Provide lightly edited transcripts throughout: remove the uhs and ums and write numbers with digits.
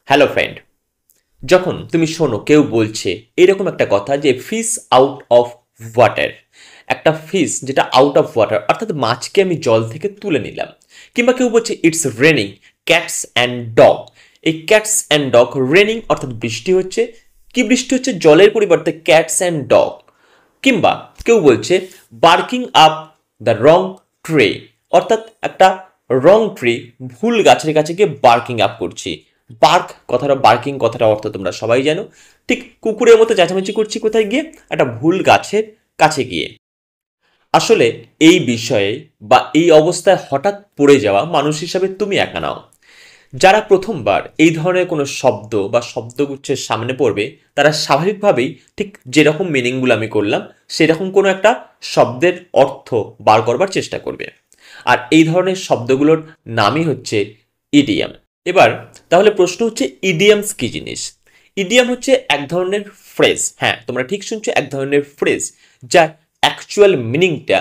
Hello friend, যখন তুমি শোনো কেউ বলছে এরকম একটা কথা যে ফিশ আউট অফ ওয়াটার, একটা ফিশ যেটা আউট অফ ওয়াটার অর্থাৎ মাছকে আমি জল থেকে তুলে নিলাম, কিংবা কেউ বলছে it's raining cats and dog. এই ক্যাটস অ্যান্ড ডগ, রেনিং অর্থাৎ বৃষ্টি হচ্ছে, কি বৃষ্টি হচ্ছে জলের পরিবর্তে ক্যাটস অ্যান্ড ডগ। কিংবা কেউ বলছে barking up the wrong tray, অর্থাৎ একটা রং ট্রি, ভুল গাছের কাছে গিয়ে বার্কিং আপ করছি। বার্ক কথাটা, বার্কিং কথাটা অর্থ তোমরা সবাই জানো, ঠিক কুকুরের মতো চেঁচামেচি করছি কোথায় গিয়ে, একটা ভুল গাছের কাছে গিয়ে। আসলে এই বিষয়ে বা এই অবস্থায় হঠাৎ পড়ে যাওয়া মানুষ হিসাবে তুমি একা নাও। যারা প্রথমবার এই ধরনের কোনো শব্দ বা শব্দগুচ্ছের সামনে পড়বে, তারা স্বাভাবিকভাবেই ঠিক যেরকম মিনিংগুলো আমি করলাম সেরকম কোনো একটা শব্দের অর্থ বার করবার চেষ্টা করবে। আর এই ধরনের শব্দগুলোর নামই হচ্ছে ইডিয়াম। এবার তাহলে প্রশ্ন হচ্ছে, ইডিয়ামস কি জিনিস? ইডিয়াম হচ্ছে এক ধরনের ফ্রেজ, হ্যাঁ তোমরা ঠিক শুনছো, এক ধরনের ফ্রেজ যার অ্যাকচুয়াল মিনিংটা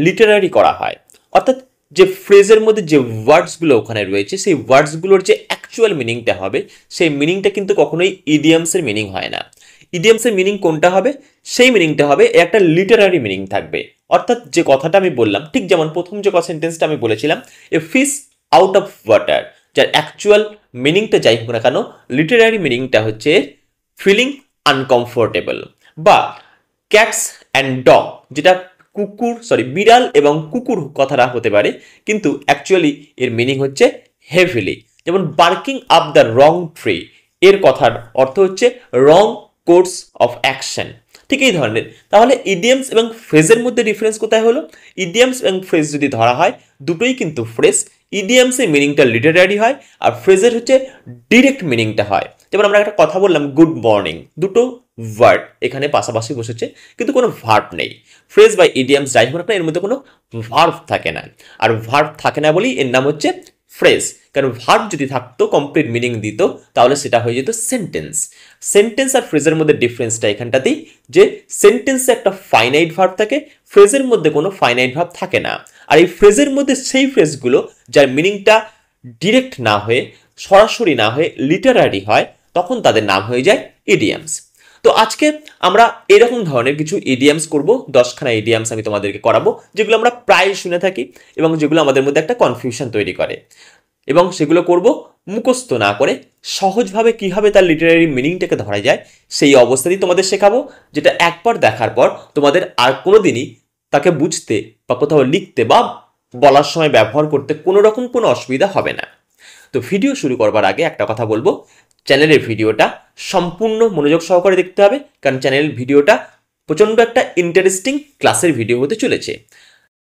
লিটারারি করা হয়। অর্থাৎ যে ফ্রেজের মধ্যে যে ওয়ার্ডসগুলো ওখানে রয়েছে, সেই ওয়ার্ডসগুলোর যে অ্যাকচুয়াল মিনিংটা হবে, সেই মিনিংটা কিন্তু কখনোই ইডিয়ামসের মিনিং হয় না। ইডিয়ামসের মিনিং কোনটা হবে? সেই মিনিংটা হবে একটা লিটারারি মিনিং থাকবে। অর্থাৎ যে কথাটা আমি বললাম, ঠিক যেমন প্রথম যে সেন্টেন্সটা আমি বলেছিলাম, a fish out of water, যার অ্যাকচুয়াল মিনিংটা যাই হোক না কেন, লিটারারি মিনিংটা হচ্ছে ফিলিং আনকমফোর্টেবল। বা ক্যাটস অ্যান্ড ডগ, যেটা বিড়াল এবং কুকুর কথাটা হতে পারে, কিন্তু অ্যাকচুয়ালি এর মিনিং হচ্ছে হেভিলি। যেমন barking up the wrong tree, এর কথার অর্থ হচ্ছে রং কোর্স অফ অ্যাকশন। ঠিক এই ধরনের। তাহলে ইডিয়ামস এবং ফ্রেজের মধ্যে ডিফারেন্স কোথায় হলো? ইডিয়ামস এবং ফ্রেজ যদি ধরা হয়, দুটোই কিন্তু ফ্রেজ। ইডিয়ামসের মিনিংটা লিটারারি হয়, আর ফ্রেজের হচ্ছে ডিরেক্ট মিনিংটা হয়। যেমন আমরা একটা কথা বললাম গুড মর্নিং, দুটো ওয়ার্ড এখানে পাশাপাশি বসেছে, কিন্তু কোনো ভার্ব নেই। ফ্রেজ বা ইডিয়ামস যাই হোক না, এর মধ্যে কোনো ভার্ব থাকে না। আর ভার্ব থাকে না বলেই এর নাম হচ্ছে ফ্রেজ। কারণ ভার্ব যদি থাকতো, কমপ্লিট মিনিং দিত, তাহলে সেটা হয়ে যেত সেন্টেন্স। সেন্টেন্স আর ফ্রেজের মধ্যে ডিফারেন্সটা এখানটাতেই, যে সেন্টেন্সে একটা ফাইনাইট ভার্ব থাকে, ফ্রেজের মধ্যে কোনো ফাইনাইট ভার্ব থাকে না। আর এই ফ্রেজের মধ্যে সেই ফ্রেজগুলো যার মিনিংটা ডিরেক্ট না হয়ে, সরাসরি না হয়ে লিটারারি হয়, তখন তাদের নাম হয়ে যায় ইডিয়ামস। তো আজকে আমরা এরকম ধরনের কিছু ইডিয়ামস করব। 10খানা ইডিয়ামস আমি তোমাদেরকে করাবো, যেগুলো আমরা প্রায় শুনে থাকি এবং যেগুলো আমাদের মধ্যে একটা কনফিউশন তৈরি করে। এবং সেগুলো করব মুখস্থ না করে, সহজভাবে কিভাবে তার লিটারারি মিনিংটাকে ধরা যায় সেই অবস্থাতেই তোমাদের শেখাবো, যেটা একবার দেখার পর তোমাদের আর কোনোদিনই তাকে বুঝতে বা কোথাও লিখতে বা বলার সময় ব্যবহার করতে কোনো রকম কোনো অসুবিধা হবে না। তো ভিডিও শুরু করবার আগে একটা কথা বলবো, চ্যানেলের ভিডিওটা সম্পূর্ণ মনোযোগ সহকারে দেখতে হবে, কারণ চ্যানেলের ভিডিওটা প্রচণ্ড একটা ইন্টারেস্টিং ক্লাসের ভিডিও হতে চলেছে।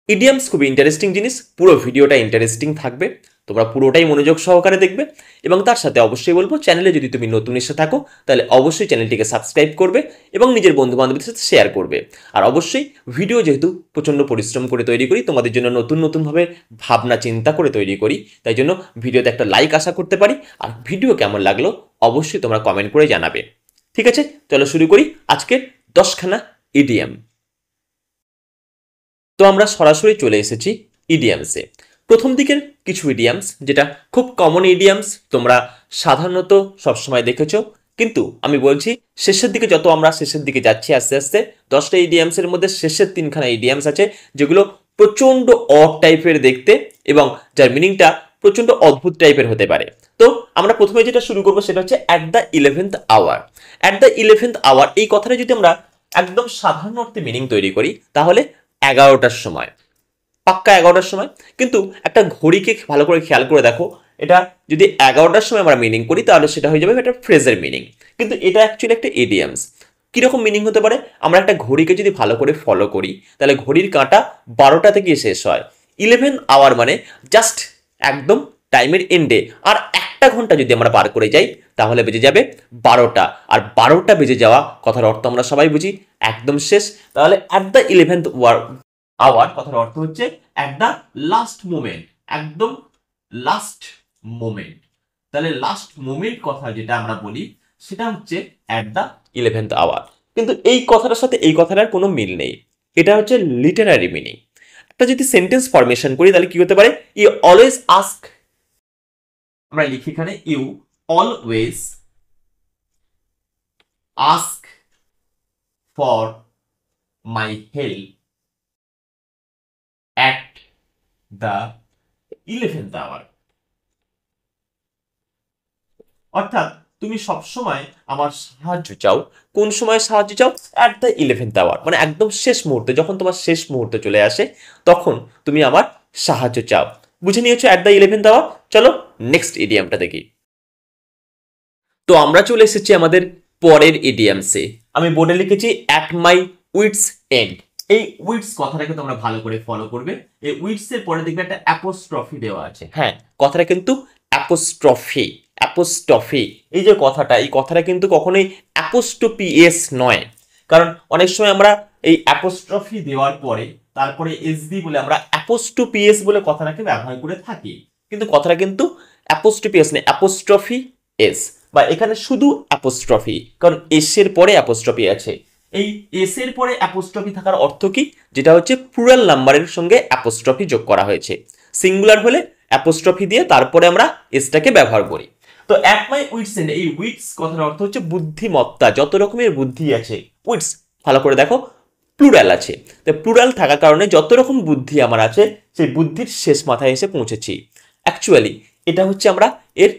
ইডিয়ামস খুবই ইন্টারেস্টিং জিনিস, পুরো ভিডিওটা ইন্টারেস্টিং থাকবে, তোমরা পুরোটাই মনোযোগ সহকারে দেখবে। এবং তার সাথে অবশ্যই বলবো, চ্যানেলে যদি তুমি নতুন এসে থাকো তাহলে অবশ্যই চ্যানেলটিকে সাবস্ক্রাইব করবে এবং নিজের বন্ধু বান্ধবদের সাথে শেয়ার করবে। আর অবশ্যই ভিডিও যেহেতু প্রচণ্ড পরিশ্রম করে তৈরি করি, তোমাদের জন্য নতুন নতুনভাবে ভাবনা চিন্তা করে তৈরি করি, তাই জন্য ভিডিওতে একটা লাইক আশা করতে পারি। আর ভিডিও কেমন লাগলো অবশ্যই তোমরা কমেন্ট করে জানাবে। ঠিক আছে, চলো শুরু করি আজকের 10খানা ইডিয়াম। তো আমরা সরাসরি চলে এসেছি ইডিয়ামসে। প্রথম দিকের কিছু ইডিয়ামস, যেটা খুব কমন ইডিয়ামস, তোমরা সাধারণত সবসময় দেখেছো, কিন্তু আমি বলছি শেষের দিকে, যত আমরা শেষের দিকে যাচ্ছি আস্তে আস্তে, 10টা ইডিয়ামসের মধ্যে শেষের 3খানা ইডিয়ামস আছে যেগুলো প্রচণ্ড অড টাইপের দেখতে এবং যার মিনিংটা প্রচণ্ড অদ্ভুত টাইপের হতে পারে। তো আমরা প্রথমে যেটা শুরু করবো সেটা হচ্ছে at the 11th hour. At the 11th hour এই কথাটা যদি আমরা একদম সাধারণ অর্থে মিনিং তৈরি করি, তাহলে 11টার সময়, পাক্কা 11টার সময়। কিন্তু একটা ঘড়িকে ভালো করে খেয়াল করে দেখো, এটা যদি 11টার সময় আমরা মিনিং করি তাহলে সেটা হয়ে যাবে একটা ফ্রেজের মিনিং, কিন্তু এটা অ্যাকচুয়ালি একটা ইডিয়ামস। কিরকম মিনিং হতে পারে? আমরা একটা ঘড়িকে যদি ভালো করে ফলো করি, তাহলে ঘড়ির কাঁটা 12টাতে গিয়ে শেষ হয়। 11 আওয়ার মানে জাস্ট একদম টাইমের এন্ডে। আর 1 ঘন্টা যদি আমরা পার করে যাই তাহলে বেজে যাবে 12টা। আর 12টা বেজে যাওয়া কথার অর্থ আমরা সবাই বুঝি একদম শেষ। তাহলে অ্যাট দ্য 11th আওয়ার কথার অর্থ হচ্ছে অ্যাট দ্য লাস্ট মোমেন্ট, একদম লাস্ট মোমেন্ট। তাহলে লাস্ট মোমেন্ট কথা যেটা আমরা বলি সেটা হচ্ছে অ্যাট দ্য 11th আওয়ার। কিন্তু এই কথাটার সাথে এই কথাটার কোনো মিল নেই, এটা হচ্ছে লিটারারি মিনিং। একটা যদি সেন্টেন্স ফরমেশন করি তাহলে কি হতে পারে? ইউ অলওয়েজ আস্ক, আমরা লিখি এখানে you always ask for my help at the 11th hour. অর্থাৎ তুমি সবসময় আমার সাহায্য চাও। কোন সময় সাহায্য চাও? অ্যাট দ্য 11th আওয়ার, মানে একদম শেষ মুহূর্তে, যখন তোমার শেষ মুহূর্তে চলে আসে তখন তুমি আমার সাহায্য চাও। বুঝে নিয়েছো অ্যাট দ্য 11th আওয়ার। চলো নেক্সট ইডিয়ামটা দেখি। তো আমরা চলে এসেছি আমাদের পরের ইডিয়ামসে। আমি বোর্ডে লিখেছি অ্যাট মাই উইটস এন্ড। এই উইটস কথাটাকে তোমরা ভালো করে ফলো করবে। এই উইটস এর পরে দেখবে একটা অ্যাপোস্ট্রফি দেওয়া আছে। হ্যাঁ, কথাটা কিন্তু অ্যাপোস্ট্রফি। অ্যাপোস্ট্রফি এই যে কথাটা, এই কথাটা কিন্তু কখনোই অ্যাপোস্ট্রফি এস নয়। কারণ অনেক সময় আমরা এই অ্যাপোস্ট্রফি দেওয়ার পরে তারপরে এস দি বলে আমরা অ্যাপোস্ট্রফি এস বলে কথাটাকে ব্যবহার করে থাকি, কিন্তু কথাটা কিন্তু অ্যাপোস্ট্রফি এস নেই, অ্যাপোস্ট্রফি এস, বা এখানে শুধু অ্যাপোস্ট্রফি, কারণ এস এর পরে অ্যাপোস্ট্রফি আছে। এই এস এর পরে অ্যাপোস্ট্রফি থাকার অর্থ কি? যেটা হচ্ছে প্লুরাল নাম্বারের সঙ্গে অ্যাপোস্ট্রফি যোগ করা হয়েছে। সিঙ্গুলার হলে অ্যাপোস্ট্রফি দিয়ে তারপরে আমরা এসটাকে ব্যবহার করি। তো অ্যাট মাই উইটস এন্ড, এই উইটস কথার অর্থ হচ্ছে বুদ্ধিমত্তা, যত রকমের বুদ্ধি আছে। উইটস ভালো করে দেখো, প্লুরাল আছে, তো প্লুরাল থাকার কারণে যত রকম বুদ্ধি আমার আছে সেই বুদ্ধির শেষ মাথায় এসে পৌঁছেছি। অ্যাকচুয়ালি এটা হচ্ছে আমরা এর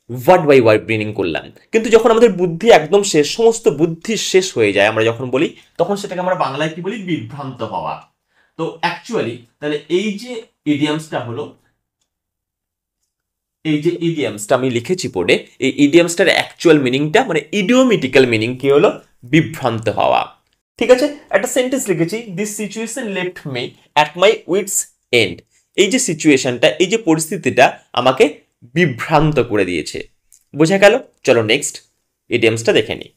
ওয়ার্ড বাই ওয়ার্ড মিনিং করলাম, কিন্তু যখন আমাদের বুদ্ধি একদম শেষ, সমস্ত বুদ্ধি শেষ হয়ে যায় আমরা যখন বলি, তখন সেটাকে আমরা বাংলায় কি বলি? বিভ্রান্ত হওয়া। তো অ্যাকচুয়ালি তাহলে এই যে ইডিয়ামসটা হলো, এই যে ইডিয়ামসটা আমি লিখেছি বোর্ডে, এই ইডিয়ামসটার অ্যাকচুয়াল মিনিংটা মানে ইডিওমেটিক্যাল মিনিং কি হলো? বিভ্রান্ত হওয়া। ঠিক আছে, একটা সেন্টেন্স লিখেছি, this situation left me at my wits and. এই যে সিচুয়েশনটা, এই যে পরিস্থিতিটা আমাকে বিভ্রান্ত করে দিয়েছে। বোঝা গেল? চলো নেক্সট ইডিয়ামসটা দেখে নিই।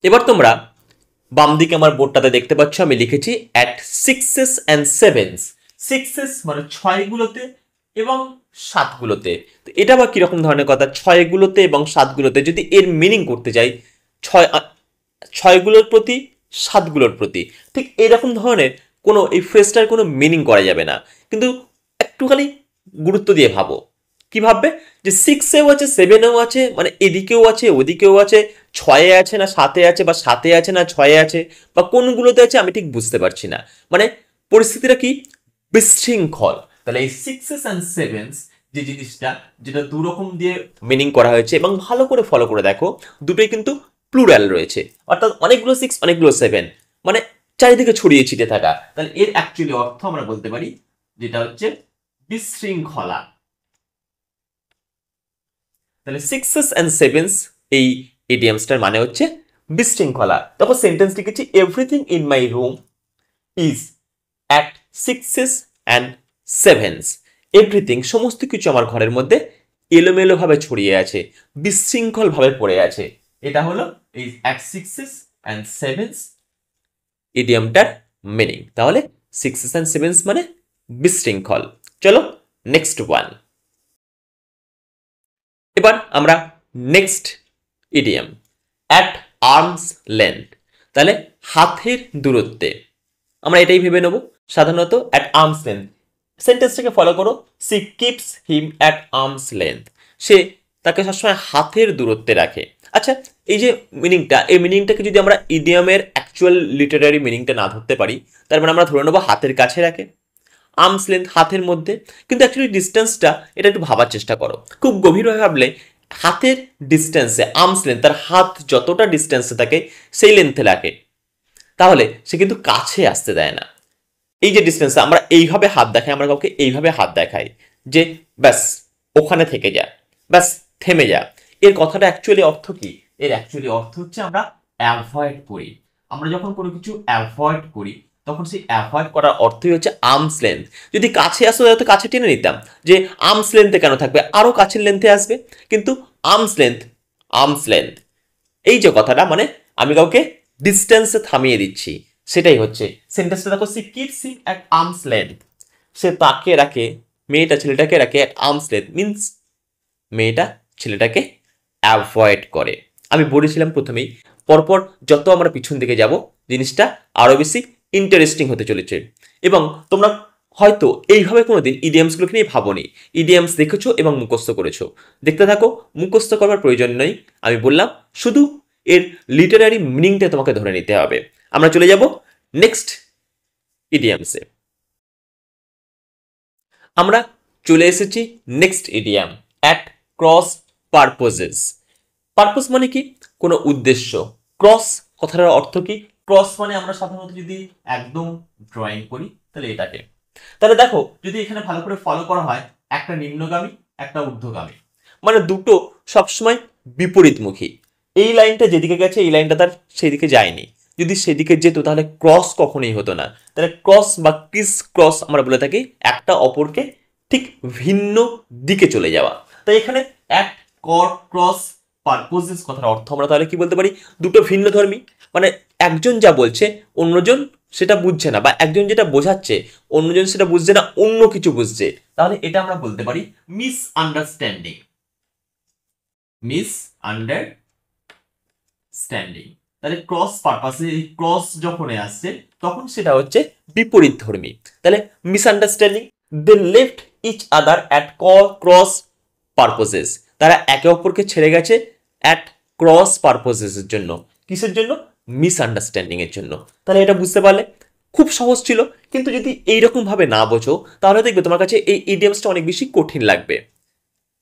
এবার তোমরা বাম দিকে আমার বোর্ডটাতে দেখতে পাচ্ছ আমি লিখেছি at sixes and sevens. Sixes মানে ছয়গুলোতে এবং সাতগুলোতে। তো এটা বা কিরকম ধরনের কথা? ছয়গুলোতে এবং সাতগুলোতে যদি এর মিনিং করতে যাই, ছয়গুলোর প্রতি সাতগুলোর প্রতি, ঠিক এরকম ধরনের কোনো এই ফ্রেজটার কোনো মিনিং করা যাবে না। কিন্তু একটুখানি গুরুত্ব দিয়ে ভাবো। কি ভাববে? যে সিক্সেও আছে, সেভেনেও আছে, মানে এদিকেও আছে ওদিকেও আছে, ছয়ে আছে না সাতে আছে, বা সাতে আছে না ছয়ে আছে, বা কোনগুলোতে আছে আমি ঠিক বুঝতে পারছি না। মানে পরিস্থিতিটা কি? বিশৃঙ্খল। তাহলে এই সিক্সেস অ্যান্ড সেভেন্স যে জিনিসটা, যেটা দু রকম দিয়ে মিনিং করা হয়েছে, এবং ভালো করে ফলো করে দেখো দুটোই কিন্তু প্লুরাল রয়েছে, অর্থাৎ অনেকগুলো সিক্স অনেকগুলো সেভেন, মানে চারিদিকে ছড়িয়ে ছিটে থাকা। তাহলে এর অ্যাকচুয়ালি অর্থ আমরা বলতে পারি যেটা হচ্ছে বিশৃঙ্খলা। তাহলে সিক্সেস অ্যান্ড সেভেন্স এই ইডিয়ামসটার মানে হচ্ছে বিশৃঙ্খলা। তারপর সেন্টেন্স লিখেছি, everything in my room is at sixes and sevens. Everything সমস্ত কিছু আমার ঘরের মধ্যে এলোমেলো ভাবে ছড়িয়ে আছে, বিশৃঙ্খল ভাবে পড়ে আছে। এটা হলো এই অ্যাট সিক্সেস অ্যান্ড সেভেন্স ইডিয়ামটার মিনিং। তাহলে সিক্সেস অ্যান্ড সেভেন্স মানে বিশৃঙ্খল। চলো নেক্সট ওয়ান। এবার আমরা next idiom at arm's length. তাহলে হাতের দূরত্বে, আমরা এটাই ভেবে নেব সাধারণত অ্যাট আর্মস লেন্থ। সেন্টেন্সটাকে ফলো করো, she keeps him at arm's length. সে তাকে সবসময় হাতের দূরত্বে রাখে। আচ্ছা, এই যে মিনিংটা, এই মিনিংটাকে যদি আমরা ইডিয়ামের অ্যাকচুয়াল লিটারারি মিনিংটা না ধরতে পারি, তার মানে আমরা ধরে নেবো হাতের কাছে রাখে, আর্মস লেন্থ হাতের মধ্যে। কিন্তু অ্যাকচুয়ালি ডিস্টেন্সটা, এটা একটু ভাবার চেষ্টা করো, খুব গভীরভাবে ভাবলে হাতের ডিস্টেন্সে আর্মস লেন্থ, তার হাত যতটা ডিস্টেন্সে থাকে সেই লেন্থে রাখে, তাহলে সে কিন্তু কাছে আসতে দেয় না। এই যে ডিস্টেন্সে আমরা এইভাবে হাত দেখাই, আমরা কাউকে এইভাবে হাত দেখাই যে ব্যাস ওখানে থেকে যা, ব্যাস থেমে যা। এর কথাটা অ্যাকচুয়ালি অর্থ কি? এর অ্যাকচুয়ালি অর্থ হচ্ছে আমরা অ্যাভয়েড করি। আমরা যখন কোনো কিছু অ্যাভয়েড করি, তখন সেই অ্যাভয়েড করার অর্থই হচ্ছে আর্মস লেন্থ। যদি কাছে আসো হয়তো কাছে টেনে নিতাম, যে আর্মস লেন্থে কেন থাকবে, আরো কাছের লেন্থে আসবে, কিন্তু আর্মস লেন্থ, আর্মস লেন্থ এই যে কথাটা, মানে আমি কাউকে ডিস্টেন্সে থামিয়ে দিচ্ছি, সেটাই হচ্ছে সেন্টেন্সটা। দেখো, she keeps him at arm's length. সে তাকে রাখে, মেয়েটা ছেলেটাকে রাখে অ্যাট আর্মস লেন্থ, মিন্স মেয়েটা ছেলেটাকে অ্যাভয়েড করে। আমি বলেছিলাম প্রথমেই, পরপর যত আমরা পিছন দিকে যাব জিনিসটা আরো বেশি ইন্টারেস্টিং হতে চলেছে। এবং তোমরা হয়তো এইভাবে কোনোদিন ইডিয়ামসগুলোকে নিয়ে ভাবোনি, ইডিয়ামস দেখেছো এবং মুখস্থ করেছো। দেখতে থাকো, মুখস্থ করার প্রয়োজন নেই, আমি বললাম শুধু এর লিটারারি মিনিংটা তোমাকে ধরে নিতে হবে। আমরা চলে যাব নেক্সট ইডিয়ামসে। আমরা চলে এসেছি next idiom, at cross purposes. Purpose মানে কি? কোনো উদ্দেশ্য। ক্রস কথাটার অর্থ কি? ক্রস মানে আমরা সাধারণত যদি একদম ড্রয়িং করি তাহলে এটাকে, তাহলে দেখো যদি এখানে ভালো করে ফলো করা হয়, একটা নিম্নগামী একটা ঊর্ধ্বগামী, মানে দুটো সবসময় বিপরীতমুখী। এই লাইনটা যেদিকে গেছে এই লাইনটা তার সেদিকে যায়নি, যদি সেদিকে যেত তাহলে ক্রস কখনোই হতো না। তাহলে ক্রস বা ক্রিস ক্রস আমরা বলে থাকি একটা অপরকে ঠিক ভিন্ন দিকে চলে যাওয়া। তাই এখানে এক ক্রস পারপোজেস কথার অর্থ আমরা তাহলে কি বলতে পারি? দুটো ভিন্ন ধর্মী, মানে একজন যা বলছে অন্যজন সেটা বুঝছে না, বা একজন যেটা বোঝাচ্ছে অন্যজন সেটা বুঝছে না, অন্য কিছু বুঝছে, তাহলে এটা আমরা বলতে পারি মিস আন্ডারস্ট্যান্ডিং। Misunderstanding. তাহলে ক্রস পারপাসে ক্রস যখন আসছে তখন সেটা হচ্ছে বিপরীত ধর্মী। তাহলে misunderstanding, they left each other at cross purposes. তারা একে অপরকে ছেড়ে গেছে অ্যাট ক্রস পারপোজেসের জন্য। কিসের জন্য? মিস আন্ডারস্ট্যান্ডিং এর জন্য। তাহলে এটা বুঝতে পারলে খুব সহজ ছিল, কিন্তু যদি এইরকম ভাবে না বোঝো তাহলে দেখবে তোমার কাছে এই ইডিয়ামসটা অনেক বেশি কঠিন লাগবে।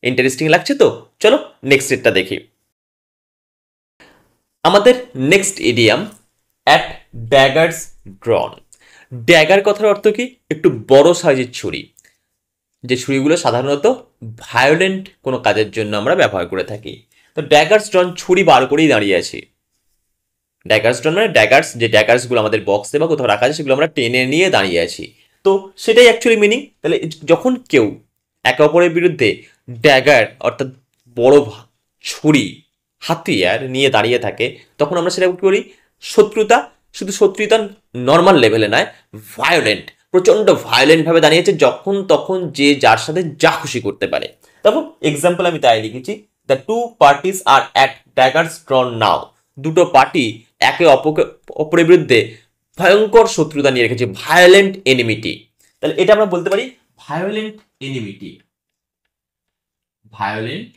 ইন্টারেস্টিং লাগছে তো? চলো নেক্সট সেটটা দেখি। আমাদের next idiom, at daggers ড্রন। Dagger কথার অর্থ কি? একটু বড় সাইজের ছুরি, যে ছুরিগুলো সাধারণত ভায়োলেন্ট কোনো কাজের জন্য আমরা ব্যবহার করে থাকি। তো ড্যাগার্স ড্রন, ছুরি বার করেই দাঁড়িয়ে আছি। ড্যাগার্স ড্রন মানে ড্যাগার্স, যে ড্যাগার্সগুলো আমাদের বক্সে বা কোথাও রাখা আছে সেগুলো আমরা টেনে নিয়ে দাঁড়িয়ে আছি। তো সেটাই অ্যাকচুয়ালি মিনিং। তাহলে যখন কেউ একে অপরের বিরুদ্ধে ড্যাগার অর্থাৎ বড় ছুরি হাতিয়ার নিয়ে দাঁড়িয়ে থাকে তখন আমরা সেটা কি করি? শত্রুতা। শুধু শত্রুতা নর্মাল লেভেলে নয়, ভায়োলেন্ট, প্রচন্ড ভায়োলেন্ট ভাবে দাঁড়িয়েছে, যখন তখন যে যার সাথে যা খুশি করতে পারে। তারপর এক্সাম্পল আমি তাই লিখেছি, the two parties are at daggers drawn now. দুটো পার্টি একে অপরের বিরুদ্ধে ভয়ঙ্কর শত্রুতা নিয়ে রেখেছে, ভায়োলেন্ট এনিমিটি। তাহলে এটা আমরা বলতে পারি ভায়োলেন্ট এনিমিটি। ভায়োলেন্ট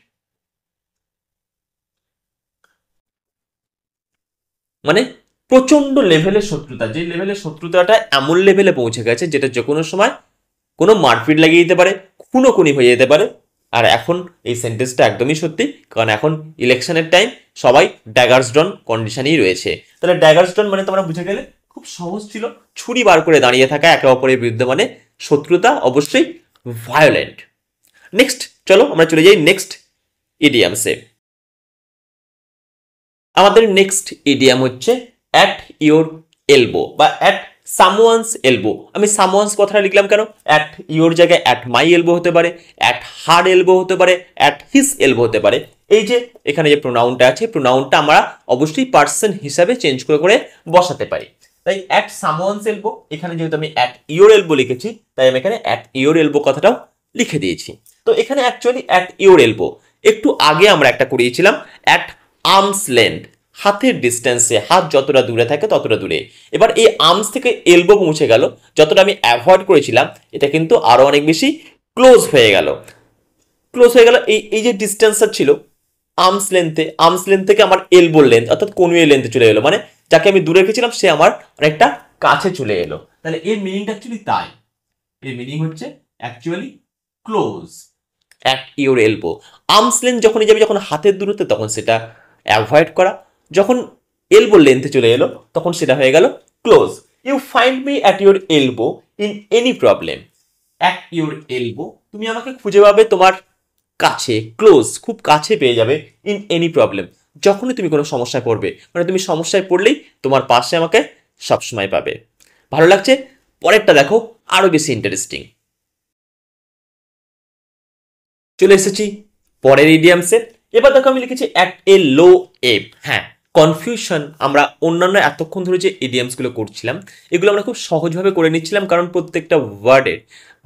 মানে প্রচন্ড লেভেলের শত্রুতা, যে লেভেলের শত্রুতাটা এমন লেভেলে পৌঁছে গেছে যেটা যে কোনো সময় কোনো মারপিট লাগিয়ে দিতে পারে, খুনোখুনি হয়ে যেতে পারে। আর এখন এই সেন্টেন্সটা একদমই সত্যি, কারণ এখন ইলেকশনের টাইম, সবাই ড্যাগার্স ডন কন্ডিশনেই রয়েছে। তাহলে ড্যাগার্স ডন মানে তোমরা বুঝে গেলে, খুব সহজ ছিল। ছুরি বার করে দাঁড়িয়ে থাকা একে অপরের বিরুদ্ধে, মানে শত্রুতা, অবশ্যই ভায়োলেন্ট। নেক্সট চলো আমরা চলে যাই নেক্সট ইডিয়ামসে। আমাদের নেক্সট ইডিয়াম হচ্ছে অ্যাট ইওর এলবো বা অ্যাট সামওয়ানস এলবো। আমি সামওয়ানস কথাটা লিখলাম কেন? অ্যাট ইওর জায়গায় অ্যাট মাই এলবো হতে পারে, অ্যাট হার এলবো হতে পারে, অ্যাট হিস এলবো হতে পারে। এই যে এখানে যে প্রোনাউনটা আছে, প্রোনাউনটা আমরা অবশ্যই পার্সন হিসাবে চেঞ্জ করে করে বসাতে পারি। তাই অ্যাট সামওয়ানস এলবো, এখানে যেহেতু আমি অ্যাট ইওর এলবো লিখেছি তাই আমি এখানে অ্যাট ইওর এলবো কথাটাও লিখে দিয়েছি। তো এখানে অ্যাকচুয়ালি অ্যাট ইওর এলবো, একটু আগে আমরা একটা করিয়েছিলাম অ্যাট আর্মস লেন্থ, হাতের ডিস্টেন্সে, হাত যতটা দূরে থাকে ততটা দূরে। এবার এই আর্মস থেকে এলবো পৌঁছে গেল, যতটা আমি অ্যাভয়েড করেছিলাম এটা কিন্তু আরো অনেক বেশি ক্লোজ হয়ে গেল। ক্লোজ হয়ে গেল, এই যে ডিস্টেন্সটা ছিল আর্মস লেন্থে, আর্মস লেন্থ থেকে আমার এলবো লেন্থ অর্থাৎ কনুয়ে লেন্থে চলে এলো, মানে যাকে আমি দূরে রেখেছিলাম সে আমার অনেকটা কাছে চলে এলো। তাহলে এর মিনিংটা অ্যাকচুয়ালি তাই, এর মিনিং হচ্ছে actually close, at your elbow. Arms length যখনই যাবে, যখন হাতের দূরত্বে, তখন সেটা অ্যাভয়েড করা। যখন এলবো লেন্থে চলে এলো তখন সেটা হয়ে গেল close. You find me at your elbow in any problem. At your elbow, তুমি আমাকে খুঁজে পাবে তোমার কাছে, ক্লোজ, খুব কাছে পেয়ে যাবে। ইন এনি প্রবলেম, যখনই তুমি কোনো সমস্যায় পড়বে, মানে তুমি সমস্যায় পড়লেই তোমার পাশে আমাকে সবসময় পাবে। ভালো লাগছে? পরেরটা দেখো, আরো বেশি ইন্টারেস্টিং। চলে এসেছি পরের ইডিয়ামসে। এবার দেখো আমি লিখেছি অ্যাট এ লো এব। হ্যাঁ, কনফিউশন আমরা অন্যান্য এতক্ষণ ধরে যে ইডিয়ামসগুলো করছিলাম এগুলো আমরা খুব সহজভাবে করে নিচ্ছিলাম, কারণ প্রত্যেকটা ওয়ার্ডের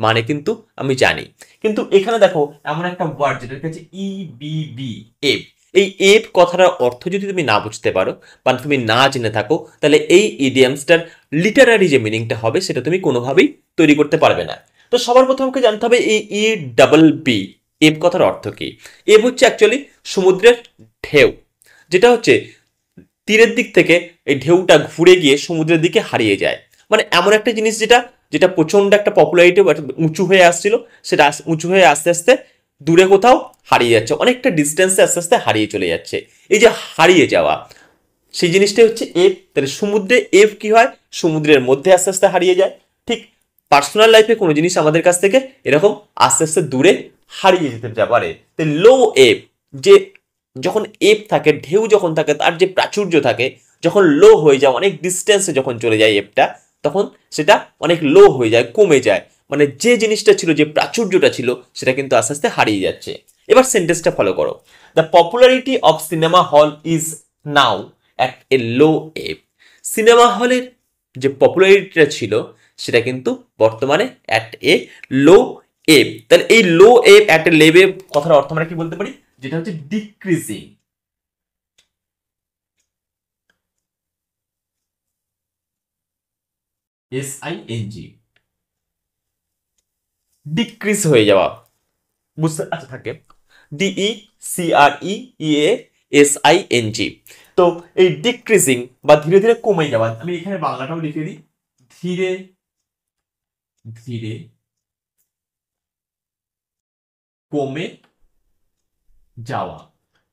মানে কিন্তু আমি জানি। কিন্তু এখানে দেখো এমন একটা ওয়ার্ড যেটা লিখেছে ই বি বি, এব। এই এপ কথাটার অর্থ যদি তুমি না বুঝতে পারো বা তুমি না জেনে থাকো, তাহলে এই ইডিয়ামসটার লিটারারি যে মিনিংটা হবে সেটা তুমি কোনোভাবেই তৈরি করতে পারবে না। তো সবার প্রথম আমাকে জানতে হবে এই বি এপ কথার অর্থ কি। এপ হচ্ছে অ্যাকচুয়ালি সমুদ্রের ঢেউ, যেটা হচ্ছে তীরের দিক থেকে এই ঢেউটা ঘুরে গিয়ে সমুদ্রের দিকে হারিয়ে যায়। মানে এমন একটা জিনিস যেটা যেটা প্রচন্ড একটা পপুলারিটি উঁচু হয়ে আসছিল, সেটা উঁচু হয়ে আস্তে আস্তে দূরে কোথাও হারিয়ে যাচ্ছে, অনেকটা ডিস্টেন্সে আস্তে আস্তে হারিয়ে চলে যাচ্ছে। এই যে হারিয়ে যাওয়া, সেই জিনিসটাই হচ্ছে এফ। তাহলে সমুদ্রে এফ কি হয়, সমুদ্রের মধ্যে আস্তে আস্তে হারিয়ে যায়। ঠিক পার্সোনাল লাইফে কোনো জিনিস আমাদের কাছ থেকে এরকম আস্তে আস্তে দূরে হারিয়ে যেতে পারে। লো এফ, যে যখন এফ থাকে, ঢেউ যখন থাকে, তার যে প্রাচুর্য থাকে, যখন লো হয়ে যায়, অনেক ডিস্টেন্সে যখন চলে যায় এফটা, তখন সেটা অনেক লো হয়ে যায়, কমে যায়। মানে যে জিনিসটা ছিল, যে প্রাচুর্যটা ছিল, সেটা কিন্তু আস্তে আস্তে হারিয়ে যাচ্ছে। এবার সেন্টেন্সটা ফলো করো। The popularity of cinema hall is now at a low F. Cinema হলের যে পপুলারিটিটা ছিল সেটা কিন্তু বর্তমানে অ্যাট এ লো এফ। তাহলে এই লো এফ অ্যাট এ লেভে কথার অর্থ আমরা কি বলতে পারি, যেটা হচ্ছে ডিক্রিজিং। SING, ডিক্রিজ হয়ে যাওয়া, বুঝতে আচ্ছা থাকে। DECREEASING। তো এই ডিক্রিজিং বা ধীরে ধীরে কমে যাওয়া, আমি এখানে বাংলাটাও লিখে দিই, ধীরে ধীরে কমে যাওয়া,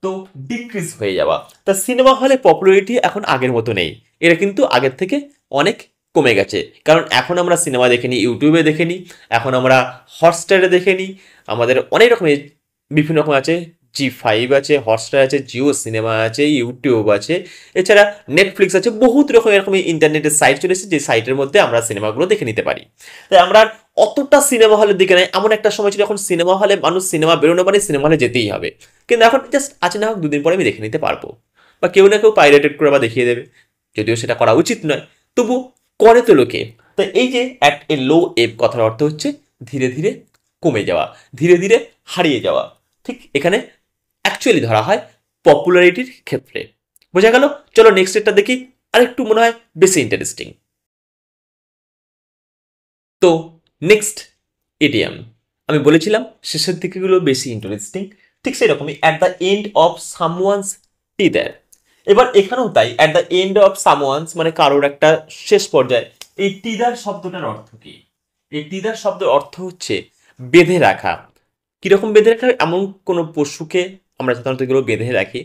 তো ডিক্রিজ হয়ে যাওয়া। তা সিনেমা হলে পপুলারিটি এখন আগের মতো নেই, এরা কিন্তু আগের থেকে অনেক কমে গেছে। কারণ এখন আমরা সিনেমা দেখে নিই, ইউটিউবে দেখে নিই, এখন আমরা হটস্টারে দেখে নিই, আমাদের অনেক রকমের বিভিন্ন রকম আছে, G5 আছে, হটস্টার আছে, জিও সিনেমা আছে, ইউটিউব আছে, এছাড়া নেটফ্লিক্স আছে, বহুত রকম এরকম ইন্টারনেটের সাইট চলে এসেছে, যে সাইটের মধ্যে আমরা সিনেমাগুলো দেখে নিতে পারি। তাই আমরা অতটা সিনেমা হলের দিকে নেই। এমন একটা সময় ছিল এখন সিনেমা হলে মানুষ সিনেমা বেরোনো মানে সিনেমা হলে যেতেই হবে, কিন্তু এখন জাস্ট আছে না হোক দুদিন পরে আমি দেখে নিতে পারবো, বা কেউ না কেউ পাইরেটেড করে আবার দেখিয়ে দেবে, যদিও সেটা করা উচিত নয়, তবু করে তো লোকে। তো এই যে অ্যাট এ লো এফ কথার অর্থ হচ্ছে ধীরে ধীরে কমে যাওয়া, ধীরে ধীরে হারিয়ে যাওয়া। ঠিক এখানে অ্যাকচুয়ালি ধরা হয় পপুলারিটির ক্ষেত্রে। বোঝা গেল? চলো নেক্সট এটা দেখি, আরেকটু মনে হয় বেশি ইন্টারেস্টিং। তো নেক্সট ইডিয়াম, আমি বলেছিলাম শেষের দিকেগুলো বেশি ইন্টারেস্টিং, ঠিক সেই রকমই at the end of someone's teether. এবার এখানেও তাই, at the end of someone's মানে কারোর একটা শেষ পর্যায়ে। এই টিদার শব্দটার অর্থ কি? এই টিদার শব্দের অর্থ হচ্ছে বেঁধে রাখা। কিরকম বেঁধে রাখা? এমন কোনো পশুকে আমরা সাধারণত এগুলো বেঁধে রাখি।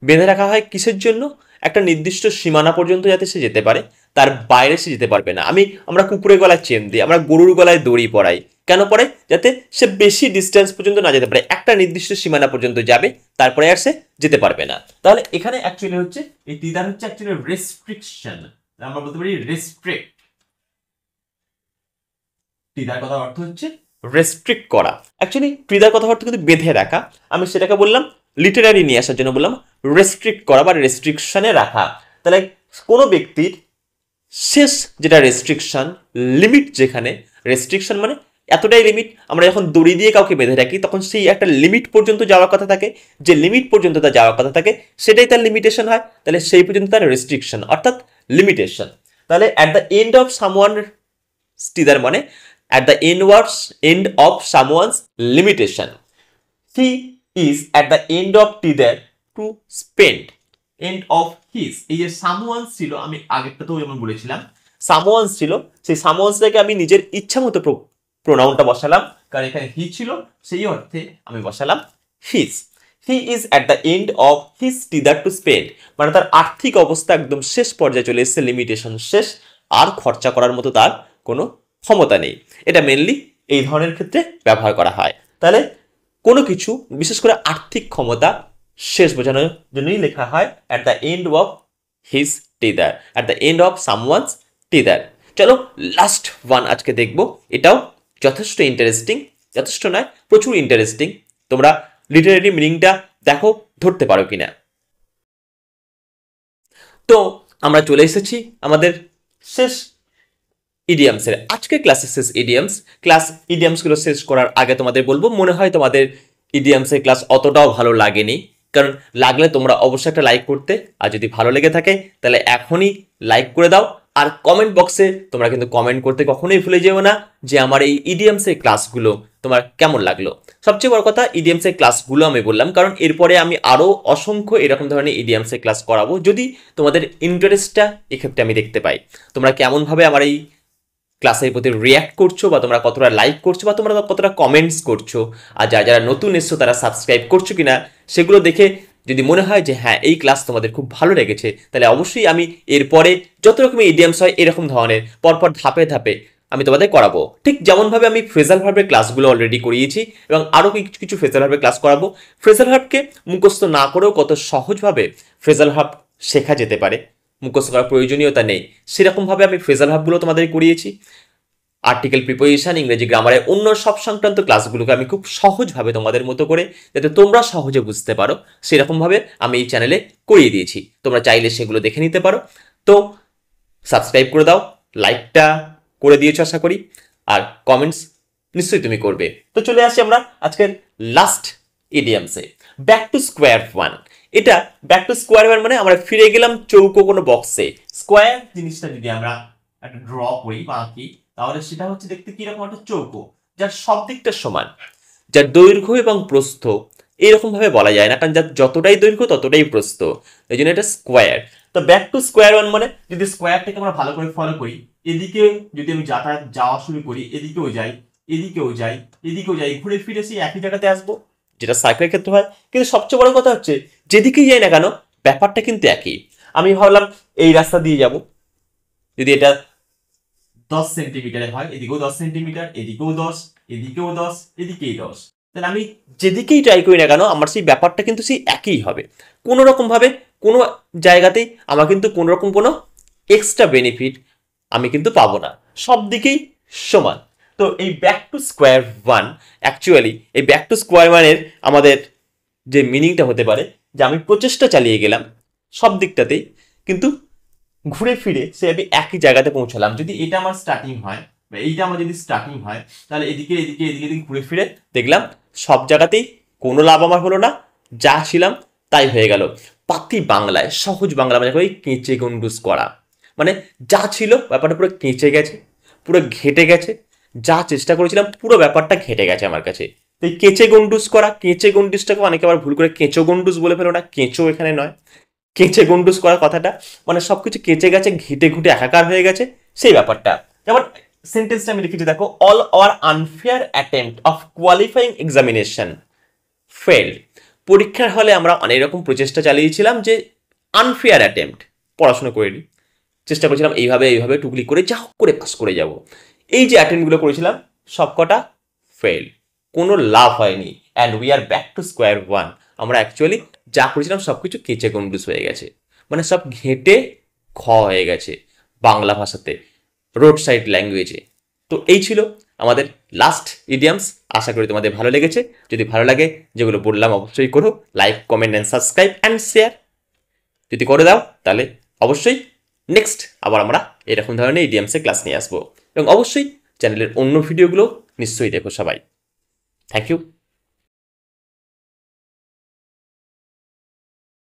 বেঁধে রাখা হয় কিসের জন্য? একটা নির্দিষ্ট সীমানা পর্যন্ত যাতে সে যেতে পারে, তার বাইরে সে যেতে পারবে না। আমরা কুকুরের গলায় চেন দিই, আমরা গরুর গলায় দড়ি পরাই, কেন পরে? যাতে সে বেশি ডিস্টেন্স পর্যন্ত না যেতে পারে, একটা নির্দিষ্ট সীমানা পর্যন্ত যাবে, তারপরে আর সে যেতে পারবে না। তাহলে এখানে অ্যাকচুয়ালি হচ্ছে এই টিদার হচ্ছে অ্যাকচুয়ালি রেস্ট্রিকশন, আমরা বলতে পারি রেস্ট্রিক্ট। টিদার কথা অর্থ হচ্ছে রেস্ট্রিক্ট করা। অ্যাকচুয়ালি টিদার কথা অর্থ কিন্তু বেঁধে রাখা, আমি সেটাকে বললাম লিটারারি নিয়ে আসার জন্য বললাম রেস্ট্রিক্ট করা বা রেস্ট্রিকশনে রাখা। তাহলে কোনো ব্যক্তির শেষ যেটা রেস্ট্রিকশন, লিমিট, যেখানে রেস্ট্রিকশন মানে এতটাই লিমিট। আমরা যখন দড়ি দিয়ে কাউকে বেঁধে রাখি তখন সেই একটা লিমিট পর্যন্ত যাওয়ার কথা থাকে, যে লিমিট পর্যন্ত তার যাওয়ার কথা থাকে সেটাই তার লিমিটেশন হয়। তাহলে সেই পর্যন্ত তার রেস্ট্রিকশন অর্থাৎ লিমিটেশন। তাহলে at the end of someone teether মানে at the end of someone's limitation. He is at the end of tether to spend. End of his, এই যে someone ছিল, আমি আগেরটাতেও যেমন বলেছিলাম someone ছিল, সেই someone থেকে আমি নিজের ইচ্ছা মতো প্রোনাউনটা বসালাম, কারণ এখানে হি ছিল, সেই অর্থে আমি বসালাম his. He is at the end of his tether to spend, মানে তার আর্থিক অবস্থা একদম শেষ পর্যায়ে চলে এসেছে, লিমিটেশন শেষ, আর খরচা করার মতো তার কোনো ক্ষমতা নেই। এটা মেনলি এই ধরনের ক্ষেত্রে ব্যবহার করা হয়। তাহলে কোনো কিছু, বিশেষ করে আর্থিক ক্ষমতা শেষ বোঝানোর জন্যই লেখা হয় at the end of his teether, at the end of someone's teether. চলো লাস্ট ওয়ান আজকে দেখব, এটাও যথেষ্ট ইন্টারেস্টিং, যথেষ্ট নয় প্রচুর ইন্টারেস্টিং। তোমরা লিটারেরি মিনিংটা দেখো ধরতে পারো কিনা। তো আমরা চলে এসেছি আমাদের শেষ ইডিয়ামসের, আজকে ক্লাসের শেষ ইডিয়ামস। ইডিয়ামসগুলো শেষ করার আগে তোমাদের বলবো, মনে হয় তোমাদের ইডিয়ামসের ক্লাস অতটাও ভালো লাগেনি, কারণ লাগলে তোমরা অবশ্যই একটা লাইক করতে, আর যদি ভালো লেগে থাকে তাহলে এখনই লাইক করে দাও। আর কমেন্ট বক্সে তোমরা কিন্তু কমেন্ট করতে কখনোই ভুলে যেও না যে আমার এই ইডিএমস এর ক্লাসগুলো তোমার কেমন লাগলো। সবচেয়ে বড় কথা, ইডিএমস এর ক্লাসগুলো আমি বললাম কারণ এরপরে আমি আরও অসংখ্য এরকম ধরনের ইডিএমস এর ক্লাস করাবো, যদি তোমাদের ইন্টারেস্টটা এক্ষেত্রে আমি দেখতে পাই। তোমরা কেমনভাবে আমার এই ক্লাসের প্রতি রিয়াক্ট করছো, বা তোমরা কতটা লাইক করছো, বা তোমরা কতটা কমেন্টস করছো, আর যারা যারা নতুন এসছো তারা সাবস্ক্রাইব করছো কিনা, সেগুলো দেখে যদি মনে হয় যে হ্যাঁ এই ক্লাস তোমাদের খুব ভালো লেগেছে, তাহলে অবশ্যই আমি এরপরে যত রকমের ইডিয়ামস হয় এরকম ধরনের পরপর ধাপে ধাপে আমি তোমাদের করাবো। ঠিক যেমনভাবে আমি ফ্রেজাল ভার্বের ক্লাসগুলো অলরেডি করিয়েছি এবং আরও কিছু কিছু ফ্রেজাল ভার্বের ক্লাস করাবো। ফ্রেজাল ভার্বকে মুখস্থ না করেও কত সহজভাবে ফ্রেজাল ভার্ব শেখা যেতে পারে, মুখস্থ করার প্রয়োজনীয়তা নেই, সেরকমভাবে আমি ফ্রেজাল ভার্বগুলো তোমাদের করিয়েছি। আর্টিকেল প্রিপোজিশন, ইংরেজি গ্রামারের অন্য সব সংক্রান্ত ক্লাসগুলোকে আমি খুব সহজভাবে তোমাদের মতো করে, যাতে তোমরা সহজে বুঝতে পারো, সেরকমভাবে আমি এই চ্যানেলে করিয়ে দিয়েছি। তোমরা চাইলে সেগুলো দেখে নিতে পারো। তো সাবস্ক্রাইব করে দাও, লাইকটা করে দিয়েছো আশা করি, আর কমেন্টস নিশ্চয়ই তুমি করবে। তো চলে আসি আমরা আজকের লাস্ট ইডিয়ামসে, ব্যাক টু স্কোয়ার ওয়ান। এটা ব্যাক টু স্কোয়ার ওয়ান মানে আমরা ফিরে গেলাম চৌকো কোনো বক্সে। স্কোয়ার জিনিসটা যদি আমরা একটা ড্র করি বা আঁকি, তাহলে সেটা হচ্ছে দেখতে কিরকম একটা চৌকো, যার সব দিকটা সমান, যার দৈর্ঘ্য এবং প্রস্থ এরকম ভাবে বলা যায় না, কারণ যার যতটাই দৈর্ঘ্য ততটাই প্রস্থ, এই জন্য এটা স্কোয়ার। তো ব্যাক টু স্কোয়ার ওয়ান মানে যদি স্কোয়ারটাকে আমরা ভালো করে ফলো করি, এদিকে যদি আমি যাওয়া শুরু করি, এদিকেও যাই, এদিকেও যাই, এদিকেও যাই, ঘুরে ফিরে সেই একই জায়গাতে আসবো, যেটা সাইকেলের ক্ষেত্রে হয়। কিন্তু সবচেয়ে বড় কথা হচ্ছে যেদিকেই যাই না কেন ব্যাপারটা কিন্তু একই। আমি ভাবলাম এই রাস্তা দিয়ে যাব, যদি এটা 10 সেন্টিমিটারের হয়, এদিকেও 10 সেন্টিমিটার, এদিকেও 10, এদিকেও 10, এদিকেই 10, তাহলে আমি যেদিকেই ট্রাই করি না কেন আমার সেই ব্যাপারটা কিন্তু সেই একই হবে। কোনো রকম ভাবে কোনো জায়গাতেই আমার কিন্তু কোনো রকম কোনো এক্সট্রা বেনিফিট আমি কিন্তু পাবো না, সব দিকেই সমান। তো এই back to square one, actually এই ব্যাক টু স্কোয়ার ওয়ানের আমাদের যে মিনিংটা হতে পারে যে আমি প্রচেষ্টা চালিয়ে গেলাম সব দিকটাতেই, কিন্তু ঘুরে ফিরে সে আমি একই জায়গাতে পৌঁছালাম। যদি এটা আমার স্টার্টিং হয় বা এইটা আমার যদি স্টার্টিং হয়, তাহলে এদিকে এদিকে এদিকে এদিকে ঘুরে ফিরে দেখলাম সব জায়গাতেই কোনো লাভ আমার হলো না, যা ছিলাম তাই হয়ে গেল। পাতি বাংলায়, সহজ বাংলা মানে ওই কেঁচে গন্ডুস করা, মানে যা ছিল ব্যাপারটা পুরো কেঁচে গেছে, পুরো ঘেটে গেছে, যা চেষ্টা করেছিলাম পুরো ব্যাপারটা ঘেটে গেছে আমার কাছে। তো এই কেঁচে গন্ডুস করা, কেঁচে গন্ডুসটাকে অনেকে আবার ভুল করে কেঁচো গন্ডুস বলে ফেলো না, কেঁচো এখানে নয়, কেঁচে গন্ডুস করা কথাটা মানে সবকিছু কেঁচে গেছে, ঘেটে ঘুটে একাকার হয়ে গেছে, সেই ব্যাপারটা। যেমন সেন্টেন্সটা আমি লিখেছি দেখো, all our unfair attempt of qualifying examination fail. পরীক্ষার হলে আমরা অনেক রকম প্রচেষ্টা চালিয়েছিলাম যে আনফেয়ার অ্যাটেম্পট, পড়াশোনা করে নিই, চেষ্টা করেছিলাম এইভাবে এইভাবে টুকলি করে যা হোক করে পাস করে যাব, এই যে অ্যাটেম্পটগুলো করেছিলাম সবকটা ফেল, কোনো লাভ হয়নি। And we are back to square one, আমরা অ্যাকচুয়ালি যা করেছিলাম সব কিছু কেঁচে গন্ডুস হয়ে গেছে, মানে সব ঘেঁটে খ হয়ে গেছে বাংলা ভাষাতে, রোড সাইড ল্যাঙ্গুয়েজে। তো এই ছিল আমাদের লাস্ট ইডিয়ামস। আশা করি তোমাদের ভালো লেগেছে। যদি ভালো লাগে যেগুলো বললাম অবশ্যই করো, like comment and subscribe and share যদি করে দাও, তাহলে অবশ্যই নেক্সট আবার আমরা এরকম ধরনের ইডিয়ামসের ক্লাস নিয়ে আসবো। এবং অবশ্যই চ্যানেলের অন্য ভিডিওগুলো নিশ্চয়ই দেখো সবাই। Thank you.